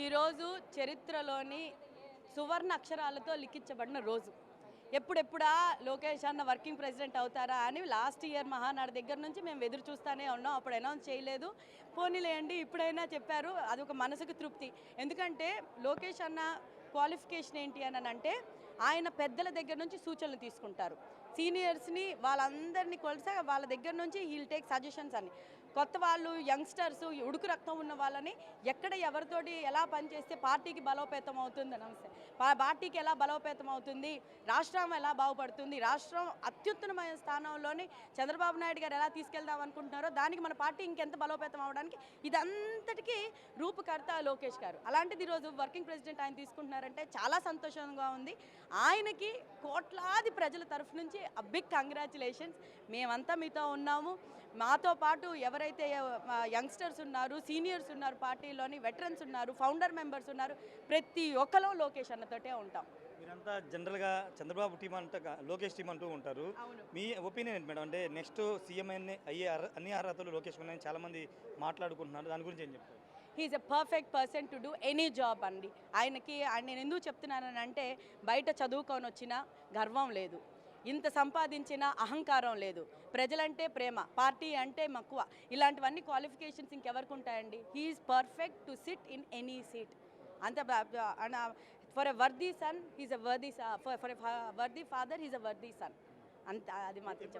ఈరోజు చరిత్రలోని సువర్ణ అక్షరాలతో లిఖించబడిన రోజు. ఎప్పుడెప్పుడా లోకేష్ అన్న వర్కింగ్ ప్రెసిడెంట్ అవుతారా అని లాస్ట్ ఇయర్ మహానాడు దగ్గర నుంచి మేము ఎదురు చూస్తూనే ఉన్నాం. అప్పుడు అనౌన్స్ చేయలేదు. పోనీలేండి ఇప్పుడైనా చెప్పారు. అది ఒక మనసుకు తృప్తి. ఎందుకంటే లోకేష్ అన్న క్వాలిఫికేషన్ ఏంటి అని అంటే ఆయన పెద్దల దగ్గర నుంచి సూచనలు తీసుకుంటారు. సీనియర్స్ని వాళ్ళందరినీ కొలిసా వాళ్ళ దగ్గర నుంచి హీల్ టేక్ సజెషన్స్ అని. కొత్త వాళ్ళు యంగ్స్టర్స్ ఉడుకు రక్తం ఉన్న వాళ్ళని ఎక్కడ ఎవరితోటి ఎలా పనిచేస్తే పార్టీకి బలోపేతం అవుతుంది నమస్తే పార్టీకి ఎలా బలోపేతం అవుతుంది, రాష్ట్రం ఎలా బాగుపడుతుంది, రాష్ట్రం అత్యుత్తమమైన స్థానంలోని చంద్రబాబు నాయుడు గారు ఎలా తీసుకెళ్దాం అనుకుంటున్నారో దానికి మన పార్టీ ఇంకెంత బలోపేతం అవడానికి ఇదంతటికీ రూపకర్త లోకేష్ గారు. అలాంటిది ఈరోజు వర్కింగ్ ప్రెసిడెంట్ ఆయన తీసుకుంటున్నారంటే చాలా సంతోషంగా ఉంది. ఆయనకి కోట్లాది ప్రజల తరఫు నుంచి బిగ్ కంగ్రాచులేషన్స్. మేమంతా మీతో ఉన్నాము. మాతో పాటు ఎవరైతే యంగ్స్టర్స్ ఉన్నారు, సీనియర్స్ ఉన్నారు, పార్టీలోని వెటరన్స్ ఉన్నారు, ఫౌండర్ మెంబర్స్ ఉన్నారు, ప్రతి ఒక్కరు లోకేష్ అన్నతోటే ఉంటాం. మీరంతా జనరల్గా చంద్రబాబు టీం అంతా లోకేష్ టీం అంటూ ఉంటారు. మీ ఒపీనియన్ ఏంటి మేడం? అంటే నెక్స్ట్ సీఎం అయ్యే అన్ని అర్హతలు లోకేష్ ఉన్నాయని చాలామంది మాట్లాడుకుంటున్నారు. దాని గురించి ఏం చెప్తారు? He's a perfect person to do any job అండి. నేను ఎందుకు చెప్తున్నానని అంటే బయట చదువుకొని వచ్చిన గర్వం లేదు, ఇంత సంపాదించిన అహంకారం లేదు, ప్రజలంటే ప్రేమ, పార్టీ అంటే మక్కువ, ఇలాంటివన్నీ క్వాలిఫికేషన్స్ ఇంకెవరికి ఉంటాయండి. He is perfect to sit in any seat. అంత for a worthy son he's a worthy, for a worthy father he's a worthy son. అంత అది మాత్రం